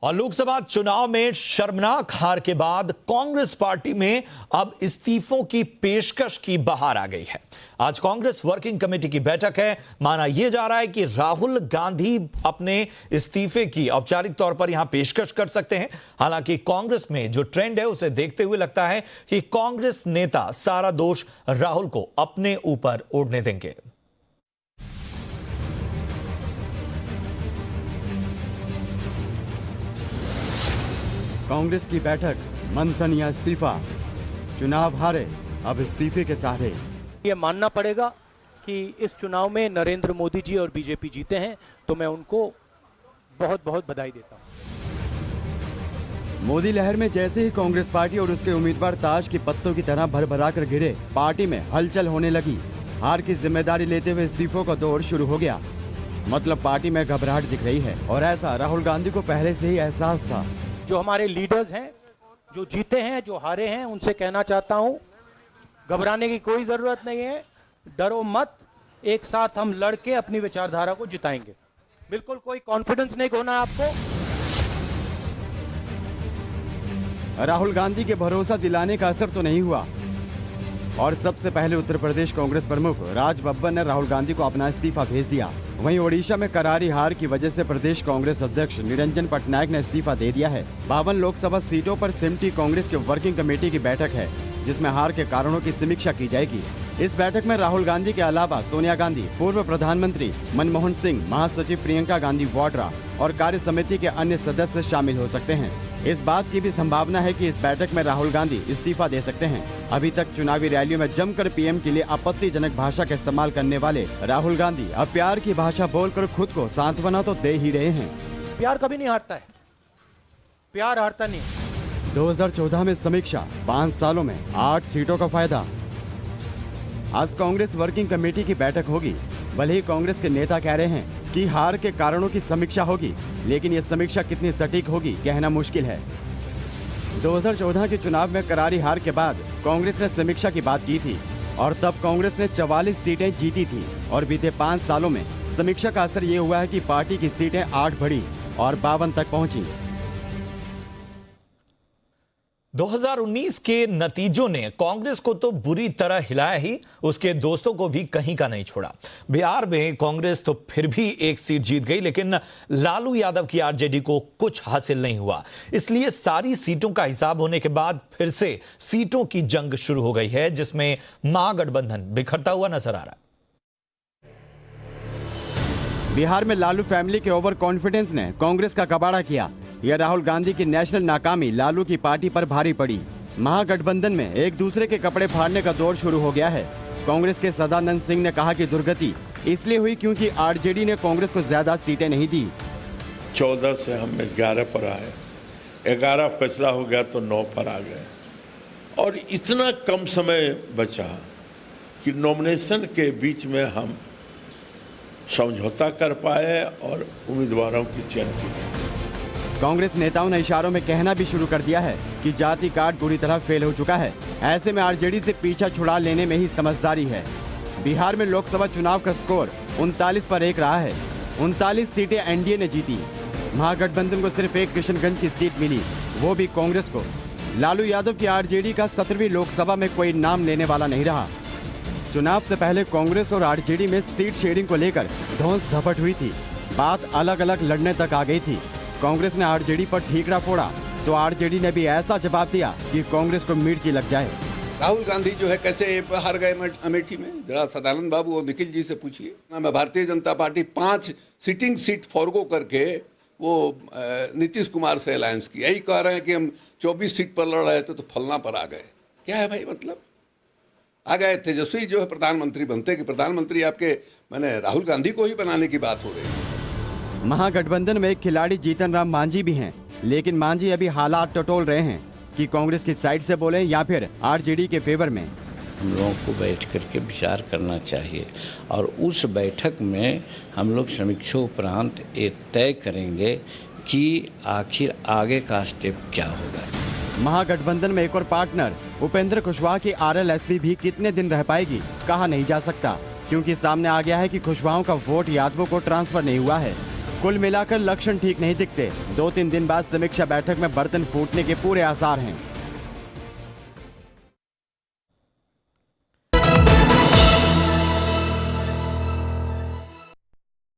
और लोकसभा चुनाव में शर्मनाक हार के बाद कांग्रेस पार्टी में अब इस्तीफों की पेशकश की बहार आ गई है। आज कांग्रेस वर्किंग कमेटी की बैठक है। माना यह जा रहा है कि राहुल गांधी अपने इस्तीफे की औपचारिक तौर पर यहां पेशकश कर सकते हैं। हालांकि कांग्रेस में जो ट्रेंड है उसे देखते हुए लगता है कि कांग्रेस नेता सारा दोष राहुल को अपने ऊपर ओढ़ने देंगे। कांग्रेस की बैठक, मंथन या इस्तीफा, चुनाव हारे अब इस्तीफे के सहारे। ये मानना पड़ेगा कि इस चुनाव में नरेंद्र मोदी जी और बीजेपी जीते हैं, तो मैं उनको बहुत बहुत बधाई देता हूं। मोदी लहर में जैसे ही कांग्रेस पार्टी और उसके उम्मीदवार ताश की पत्तों की तरह भर कर गिरे, पार्टी में हलचल होने लगी। हार की जिम्मेदारी लेते हुए इस्तीफों का दौर शुरू हो गया। मतलब पार्टी में घबराहट दिख रही है और ऐसा राहुल गांधी को पहले से ही एहसास था। जो हमारे लीडर्स हैं, जो जीते हैं, जो हारे हैं, उनसे कहना चाहता हूं, घबराने की कोई जरूरत नहीं है। डरो मत, एक साथ हम लड़के अपनी विचारधारा को जिताएंगे। बिल्कुल कोई कॉन्फिडेंस नहीं खोना है आपको। राहुल गांधी के भरोसा दिलाने का असर तो नहीं हुआ और सबसे पहले उत्तर प्रदेश कांग्रेस प्रमुख राज बब्बर ने राहुल गांधी को अपना इस्तीफा भेज दिया। वहीं ओडिशा में करारी हार की वजह से प्रदेश कांग्रेस अध्यक्ष निरंजन पटनायक ने इस्तीफा दे दिया है। 52 लोकसभा सीटों पर सिमटी कांग्रेस की वर्किंग कमेटी की बैठक है, जिसमें हार के कारणों की समीक्षा की जाएगी। इस बैठक में राहुल गांधी के अलावा सोनिया गांधी, पूर्व प्रधानमंत्री मनमोहन सिंह, महासचिव प्रियंका गांधी वाड्रा और कार्य समिति के अन्य सदस्य शामिल हो सकते हैं। इस बात की भी संभावना है कि इस बैठक में राहुल गांधी इस्तीफा दे सकते हैं। अभी तक चुनावी रैलियों में जमकर पीएम के लिए आपत्तिजनक भाषा का इस्तेमाल करने वाले राहुल गांधी अब प्यार की भाषा बोलकर खुद को सांत्वना तो दे ही रहे हैं। प्यार कभी नहीं हारता है, प्यार हारता नहीं। 2014 में समीक्षा, 5 सालों में 8 सीटों का फायदा। आज कांग्रेस वर्किंग कमेटी की बैठक होगी। भले ही कांग्रेस के नेता कह रहे हैं कि हार के कारणों की समीक्षा होगी, लेकिन ये समीक्षा कितनी सटीक होगी कहना मुश्किल है। 2014 के चुनाव में करारी हार के बाद कांग्रेस ने समीक्षा की बात की थी और तब कांग्रेस ने 44 सीटें जीती थी और बीते 5 सालों में समीक्षा का असर ये हुआ है कि पार्टी की सीटें 8 बढ़ी और 52 तक पहुंची। 2019 के नतीजों ने कांग्रेस को तो बुरी तरह हिलाया ही, उसके दोस्तों को भी कहीं का नहीं छोड़ा। बिहार में कांग्रेस तो फिर भी एक सीट जीत गई, लेकिन लालू यादव की आरजेडी को कुछ हासिल नहीं हुआ। इसलिए सारी सीटों का हिसाब होने के बाद फिर से सीटों की जंग शुरू हो गई है, जिसमें महागठबंधन बिखरता हुआ नजर आ रहा है। बिहार में लालू फैमिली के ओवर कॉन्फिडेंस ने कांग्रेस का कबाड़ा किया। यह राहुल गांधी की नेशनल नाकामी लालू की पार्टी पर भारी पड़ी। महागठबंधन में एक दूसरे के कपड़े फाड़ने का दौर शुरू हो गया है। कांग्रेस के सदानंद सिंह ने कहा कि दुर्गति इसलिए हुई क्योंकि आरजेडी ने कांग्रेस को ज्यादा सीटें नहीं दी। 14 से हम 11 पर आए, 11 फैसला हो गया तो 9 पर आ गए और इतना कम समय बचा कि नॉमिनेशन के बीच में हम समझौता कर पाए और उम्मीदवारों की चयन की। कांग्रेस नेताओं ने इशारों में कहना भी शुरू कर दिया है कि जाति कार्ड बुरी तरह फेल हो चुका है। ऐसे में आरजेडी से पीछा छुड़ा लेने में ही समझदारी है। बिहार में लोकसभा चुनाव का स्कोर 39 पर 1 रहा है। 39 सीटें एनडीए ने जीती। महागठबंधन को सिर्फ एक किशनगंज की सीट मिली, वो भी कांग्रेस को। लालू यादव की आरजेडी का 17वीं लोकसभा में कोई नाम लेने वाला नहीं रहा। चुनाव से पहले कांग्रेस और आरजेडी में सीट शेयरिंग को लेकर धौंस धपट हुई थी। बात अलग अलग लड़ने तक आ गई थी। कांग्रेस ने आरजेडी पर ठीकरा फोड़ा तो आरजेडी ने भी ऐसा जवाब दिया कि कांग्रेस को मिर्ची लग जाए। राहुल गांधी जो है कैसे हार गए अमेठी में, जरा सदानंद बाबू और निखिल जी से पूछिए। Bharatiya Janata party 5 sitting seat forgo करके वो नीतीश कुमार से अलायंस की। यही कह रहे हैं कि हम 24 सीट पर लड़ रहे थे तो फलना पर आ गए। क्या है भाई, मतलब आ गए। तेजस्वी जो है प्रधानमंत्री बनते कि प्रधानमंत्री आपके मैंने राहुल गांधी को ही बनाने की बात हो रही है। महागठबंधन में एक खिलाड़ी जीतन राम मांझी भी हैं, लेकिन मांझी अभी हालात टटोल रहे हैं कि कांग्रेस की साइड से बोले या फिर आरजेडी के फेवर में। हम लोगों को बैठ करके विचार करना चाहिए और उस बैठक में हम लोग समीक्षा उपरांत ये तय करेंगे कि आखिर आगे का स्टेप क्या होगा। महागठबंधन में एक और पार्टनर उपेंद्र कुशवाहा की आरएलएसपी भी कितने दिन रह पाएगी कहा नहीं जा सकता, क्योंकि सामने आ गया है कि कुशवाहा का वोट यादवों को ट्रांसफर नहीं हुआ है। कुल मिलाकर लक्षण ठीक नहीं दिखते। 2-3 दिन बाद समीक्षा बैठक में बर्तन फूटने के पूरे आसार हैं।